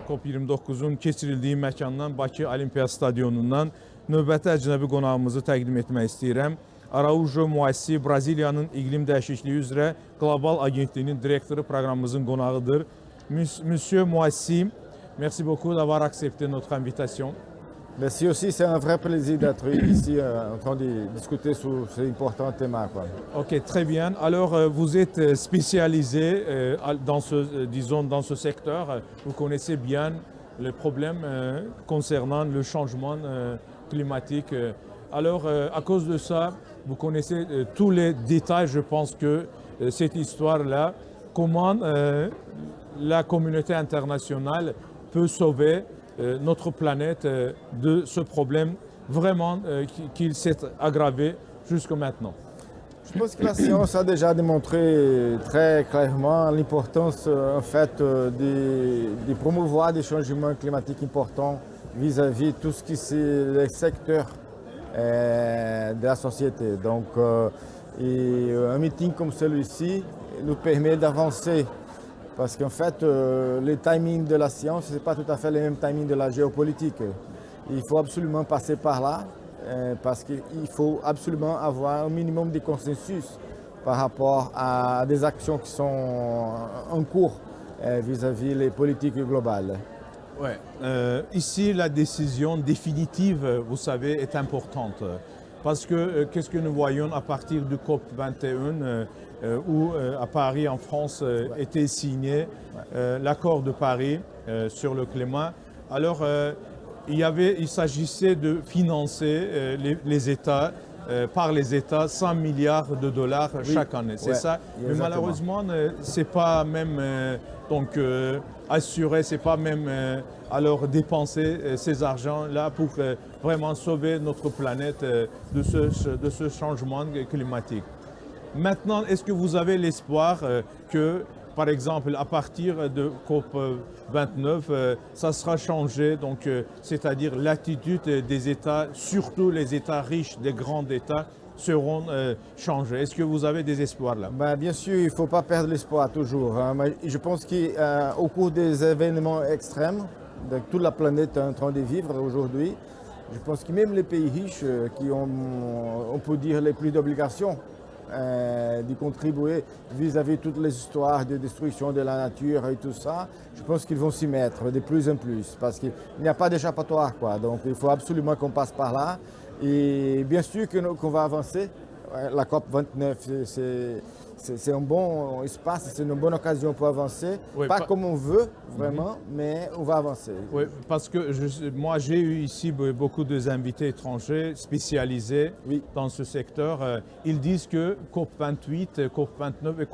COP29-un keçirildiyi məkandan, Bakı Olimpiya Stadionundan növbəti əcnəbi qonağımızı təqdim etmək istəyirəm. Araújo Moacir, Braziliyanın iqlim dəyişikliyi üzrə Qlobal Agentliyinin direktoru proqramımızın qonağıdır. Monsieur Moacir, merci beaucoup d'avoir accepté notre invitation. Merci aussi, c'est un vrai plaisir d'être ici en train de discuter sur ces importants thèmes. Ok, très bien. Alors, vous êtes spécialisé dans ce secteur. Vous connaissez bien les problèmes concernant le changement climatique. Alors, à cause de ça, vous connaissez tous les détails. Je pense que cette histoire-là, comment la communauté internationale peut sauver notre planète de ce problème vraiment qu'il s'est aggravé jusqu'à maintenant. Je pense que la science a déjà démontré très clairement l'importance en fait de promouvoir des changements climatiques importants vis-à-vis de tout ce qui est les secteurs de la société. Donc un meeting comme celui-ci nous permet d'avancer. Parce qu'en fait, le timing de la science, ce n'est pas tout à fait le même timing de la géopolitique. Il faut absolument passer par là, parce qu'il faut absolument avoir un minimum de consensus par rapport à des actions qui sont en cours vis-à-vis des politiques globales. Ouais. Ici, la décision définitive, vous savez, est importante. Parce que qu'est-ce que nous voyons à partir du COP21 où à Paris, en France, était signé l'accord de Paris sur le climat. Alors, il s'agissait de financer les États, par les États, 100 milliards de dollars chaque année. C'est ça. Mais malheureusement, ce n'est pas même assuré, ce n'est pas même alors dépenser ces argents-là pour vraiment sauver notre planète de ce changement climatique. Maintenant, est-ce que vous avez l'espoir que, par exemple, à partir de COP29, ça sera changé, donc c'est-à-dire l'attitude des États, surtout les États riches, des grands États, seront changés. Est-ce que vous avez des espoirs là? Bien sûr, il ne faut pas perdre l'espoir toujours. Mais je pense qu'au cours des événements extrêmes, que toute la planète est en train de vivre aujourd'hui, je pense que même les pays riches qui ont, on peut dire, les plus d'obligations de contribuer vis-à-vis de toutes les histoires de destruction de la nature et tout ça, je pense qu'ils vont s'y mettre de plus en plus parce qu'il n'y a pas d'échappatoire, quoi. Donc il faut absolument qu'on passe par là et bien sûr qu'on va avancer. La COP29, c'est un bon espace, c'est une bonne occasion pour avancer. Oui, pas comme on veut, vraiment, mais on va avancer. Oui, parce que moi, j'ai eu ici beaucoup d'invités étrangers spécialisés dans ce secteur. Ils disent que COP28, COP29 et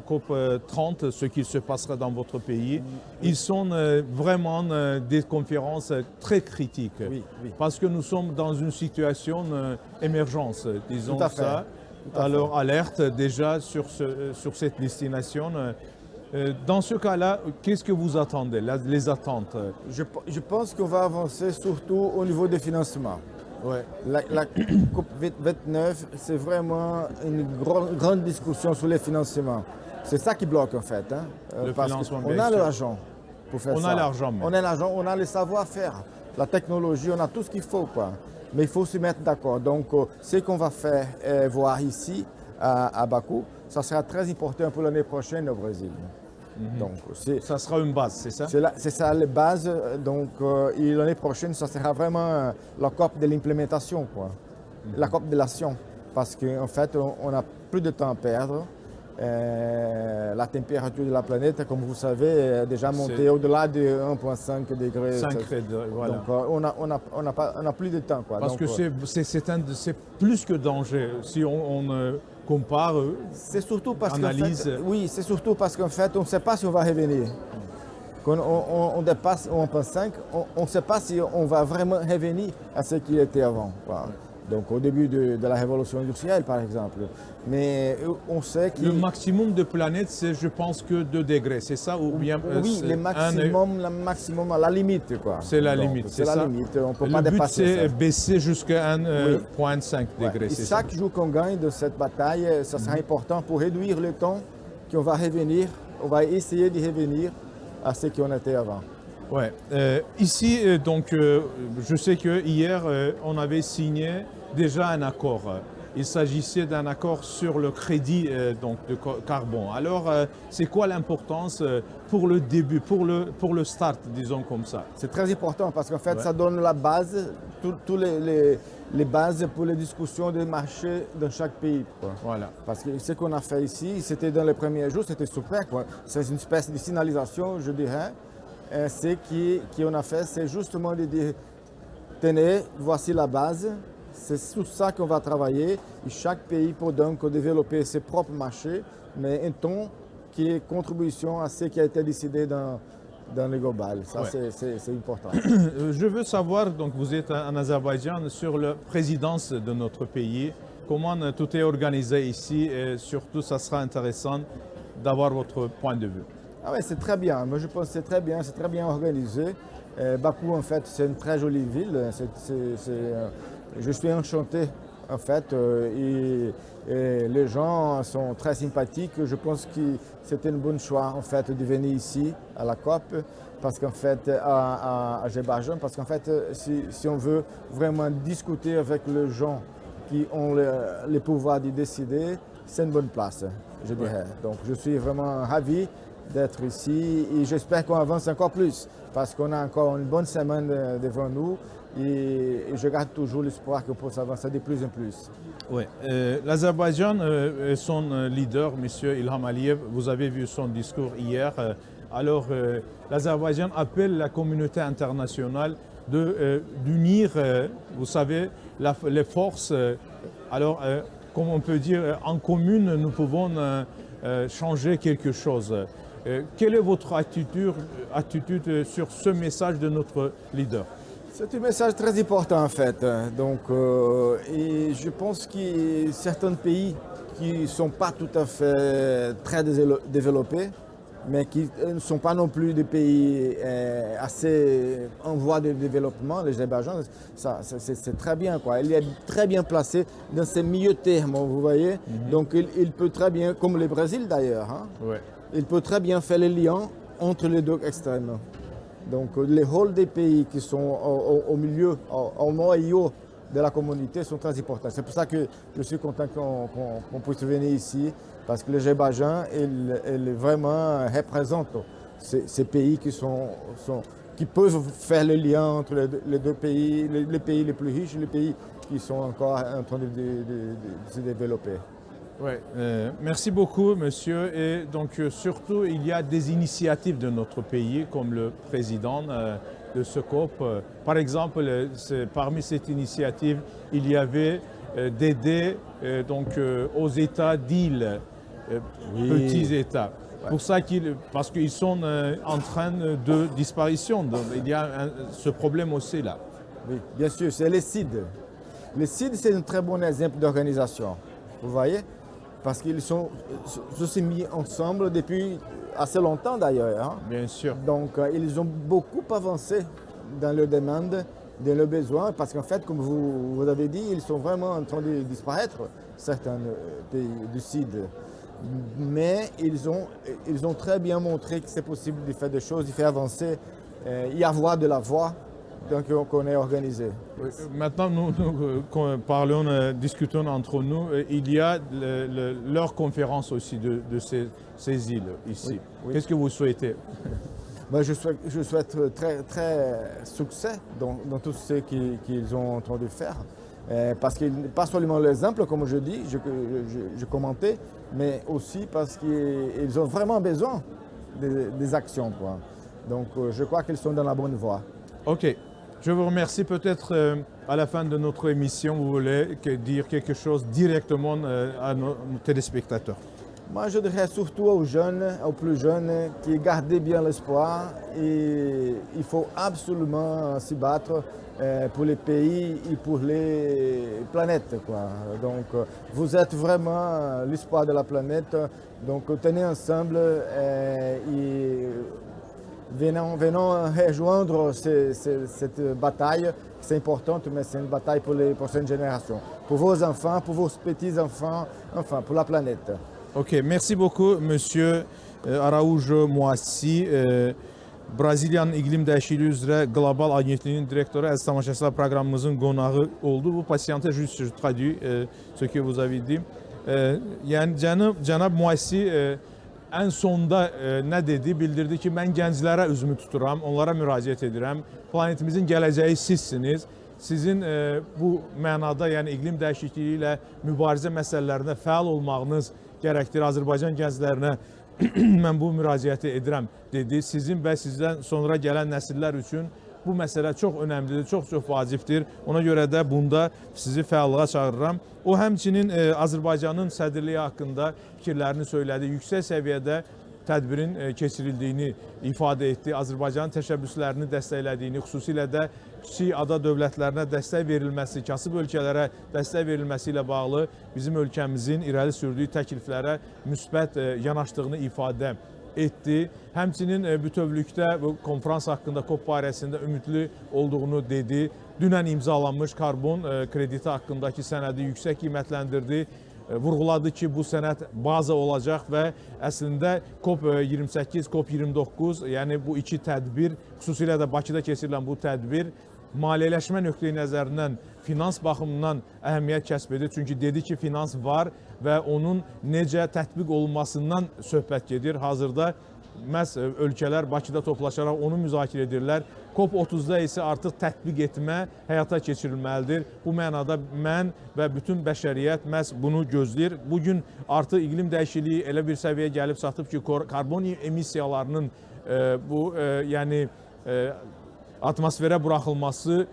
COP30, ce qui se passera dans votre pays, ils sont vraiment des conférences très critiques. Parce que nous sommes dans une situation d'émergence, disons ça. Alors, alerte déjà sur cette destination. Dans ce cas-là, qu'est-ce que vous attendez, les attentes? Je pense qu'on va avancer surtout au niveau des financements. La COP29, c'est vraiment une grande discussion sur les financements. C'est ça qui bloque en fait. Parce qu'on a l'argent pour faire ça. On a l'argent. On a l'argent, on a le savoir-faire, la technologie, on a tout ce qu'il faut, quoi. Mais il faut se mettre d'accord. Donc, ce qu'on va faire voir ici, à Bakou, ça sera très important pour l'année prochaine au Brésil. Donc, ça sera une base, c'est ça? C'est ça la base. Donc, l'année prochaine, ça sera vraiment la COP de l'implémentation, quoi. La COP de l'action. Parce qu'en fait, on n'a plus de temps à perdre. La température de la planète, comme vous savez, est déjà montée au-delà de 1,5 degrés. 5 degrés, voilà. Donc on n'a plus de temps, quoi. Parce donc, que c'est plus que danger. Si on compare, c'est surtout parce analyse... oui, c'est surtout parce qu'en fait, on ne sait pas si on va revenir. Quand on dépasse 1,5, on ne sait pas si on va vraiment revenir à ce qu'il était avant, quoi. Donc au début de la révolution industrielle, par exemple. Mais on sait que... Le maximum de planètes, c'est, je pense, que 2 degrés, c'est ça ou bien, oui, le maximum à la limite, quoi. C'est la limite, c'est ça. La limite, on ne peut pas dépasser ça. Le but, c'est baisser jusqu'à 1,5 degrés. Et chaque jour qu'on gagne de cette bataille, ça sera important pour réduire le temps qu'on va revenir. On va essayer de revenir à ce qu'on était avant. Ouais. Ici, donc, je sais que hier, on avait signé déjà un accord. Il s'agissait d'un accord sur le crédit donc de carbone. Alors, c'est quoi l'importance pour le début, pour le start, disons comme ça? C'est très important parce qu'en fait, Ouais. ça donne la base, tous les bases pour les discussions des marchés dans chaque pays, quoi. Voilà. Parce que ce qu'on a fait ici, c'était dans les premiers jours, c'était super, quoi. C'est une espèce de signalisation, je dirais. Ce qu'on a fait, c'est justement de dire, tenez, voici la base, c'est sur ça qu'on va travailler. Et chaque pays peut donc développer ses propres marchés, mais un ton qui est contribution à ce qui a été décidé dans le global. Ça, Ouais. c'est important. Je veux savoir, donc vous êtes en Azerbaïdjan, sur la présidence de notre pays. Comment tout est organisé ici et surtout, ça sera intéressant d'avoir votre point de vue. Ah ouais, c'est très bien. Moi, je pense que c'est très bien organisé. Bakou, en fait, c'est une très jolie ville. Je suis enchanté, en fait, et les gens sont très sympathiques. Je pense que c'était un bon choix, en fait, de venir ici, à la COP, parce qu'en fait, à Azerbaïdjan, parce qu'en fait, si on veut vraiment discuter avec les gens qui ont le pouvoir de décider, c'est une bonne place, je dirais. Donc, je suis vraiment ravi d'être ici et j'espère qu'on avance encore plus parce qu'on a encore une bonne semaine devant nous et je garde toujours l'espoir qu'on puisse avancer de plus en plus. Oui. L'Azerbaïdjan, son leader, M. Ilham Aliyev, vous avez vu son discours hier. Alors, l'Azerbaïdjan appelle la communauté internationale d'unir, vous savez, les forces. Alors, comme on peut dire, en commune, nous pouvons changer quelque chose. Quelle est votre attitude sur ce message de notre leader? C'est un message très important en fait. Donc, et je pense que certains pays qui ne sont pas tout à fait très développés, mais qui ne sont pas non plus des pays assez en voie de développement, l'Azerbaïdjan, c'est très bien, quoi. Il est très bien placé dans ces milieux termes, vous voyez. Donc il peut très bien, comme le Brésil d'ailleurs, hein, Ouais. il peut très bien faire le lien entre les deux extrêmes. Donc les rôles des pays qui sont au milieu, au noyau de la communauté sont très importants. C'est pour ça que je suis content qu'on puisse venir ici, parce que l'Azerbaïdjan, il vraiment représente ces pays qui peuvent faire le lien entre les deux pays, les pays les plus riches et les pays qui sont encore en train de se développer. Ouais, merci beaucoup, monsieur. Et donc, surtout, il y a des initiatives de notre pays, comme le président de ce COP. Par exemple, parmi cette initiative, il y avait d'aider aux États d'îles, petits États. Ouais. Pour ça parce qu'ils sont en train de disparition. Donc, il y a ce problème aussi là. Oui, bien sûr, c'est les CID. Les CID, c'est un très bon exemple d'organisation. Vous voyez? Parce qu'ils se sont mis ensemble depuis assez longtemps d'ailleurs. Hein? Bien sûr. Donc, ils ont beaucoup avancé dans leurs demandes, dans leurs besoins, parce qu'en fait, comme vous avez dit, ils sont vraiment en train de disparaître, certains pays du Sud. Mais ils ont très bien montré que c'est possible de faire des choses, de faire avancer, y avoir de la voix. Donc, on est organisé. Maintenant, nous parlons, discutons entre nous. Il y a leur conférence aussi de ces îles ici. Oui, oui. Qu'est-ce que vous souhaitez? Ben, je souhaite très, très succès dans tout ce qu'ils sont en train de faire. Parce que pas seulement l'exemple, comme je dis, je commentais, mais aussi parce qu'ils ont vraiment besoin des actions, quoi. Donc, je crois qu'ils sont dans la bonne voie. OK. Je vous remercie. Peut-être à la fin de notre émission, vous voulez dire quelque chose directement à nos téléspectateurs. Moi, je dirais surtout aux jeunes, aux plus jeunes, qui gardent bien l'espoir. Et il faut absolument s'y battre pour les pays et pour les planètes, quoi. Donc, vous êtes vraiment l'espoir de la planète. Donc, tenez ensemble et venons rejoindre cette bataille. C'est important, mais c'est une bataille pour les prochaines générations. Pour vos enfants, pour vos petits-enfants, enfin, pour la planète. OK, merci beaucoup, monsieur Araújo Moassi. Braziliyanın iqlim dəyişikliyi üzrə Qlobal Agentliyinin direktoru, əziz tamaşaçılar, proqramımızın qonağı oldu. Bu pasientə juste traduit ce que vous avez dit. Yəni cənab Moissi ən sonda nə dedi? Bildirdi ki, mən gənclərə üzümü tuturam, onlara müraciət edirəm. Planetimizin gələcəyi sizsiniz. Sizin bu mənada, yəni iqlim dəyişikliyi ilə mübarizə məsələlərində fəal olmağınız gərəkdir. Azərbaycan gənclərinə mən bu müraciəti edirəm dedi. Sizin və sizdən sonra gələn nəsillər üçün bu məsələ çox önəmlidir, çox vacibdir. Ona görə də bunda sizi fəallığa çağırıram. O həmçinin Azərbaycanın sədrliyi haqqında fikirlərini söylədi. Yüksək səviyyədə tədbirin keçirildiyini ifadə etdi. Azərbaycanın təşəbbüslərini dəstəklədiyini, xüsusilə də kiçik ada dövlətlərinə dəstək verilməsi, kasıb ölkələrə dəstək verilməsi ilə bağlı bizim ölkəmizin irəli sürdüyü təkliflərə müsbət yanaşdığını ifadə etdi. Həmçinin bütövlükdə bu konferans haqqında COP barəsində ümidli olduğunu dedi. Dünən imzalanmış karbon krediti haqqındakı sənədi yüksək qiymətləndirdi. Vurğuladı ki, bu sənəd baza olacaq və əslində COP28, COP29, yəni bu iki tədbir, xüsusilə də Bakıda keçirilən bu tədbir maliyyələşmə nöqteyi nəzərindən, finans baxımından əhəmiyyət kəsb edir. Çünki dedi ki, finans var və onun necə tətbiq olunmasından söhbət gedir. Hazırda məhz ölkələr Bakıda toplaşaraq onu müzakirə edirlər. COP30-da isə artıq tətbiq etmə həyata keçirilməlidir. Bu mənada mən və bütün bəşəriyyət məhz bunu gözləyir. Bugün artıq iqlim dəyişikliyi elə bir səviyyəyə gəlib çatıb ki, karbon emissiyalarının yəni atmosferə buraxılması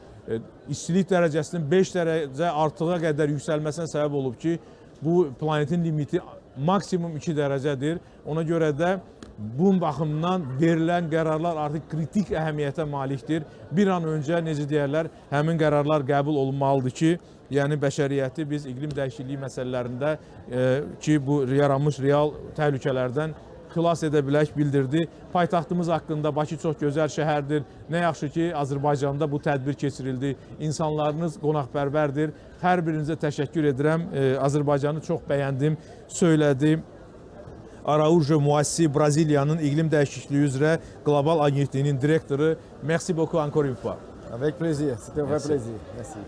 istilik dərəcəsinin 5 dərəcə artığa qədər yüksəlməsinə səbəb olub ki, bu planetin limiti maksimum 2 dərəcədir. Ona görə də bu baxımdan verilən qərarlar artıq kritik əhəmiyyətə malikdir. Bir an öncə, necə deyərlər, həmin qərarlar qəbul olunmalıdır ki, yəni bəşəriyyəti biz iqlim dəyişikliyi məsələlərində ki, bu yaranmış real təhlükələrdən xilas edə bilək bildirdi. Paytaxtımız haqqında Bakı çox gözəl şəhərdir. Nə yaxşı ki, Azərbaycanda bu tədbir keçirildi. İnsanlarınız qonaqpərvərdir. Hər birinizə təşəkkür edirəm. Azərbaycanı çox bəyəndim, söylədim. Araújo Moissi, Braziliyanın iqlim dəyişikliyi üzrə Qlobal Agentliyinin direktoru. Merci beaucoup encore une fois. Avec plaisir, c'était un vrai plaisir. Merci.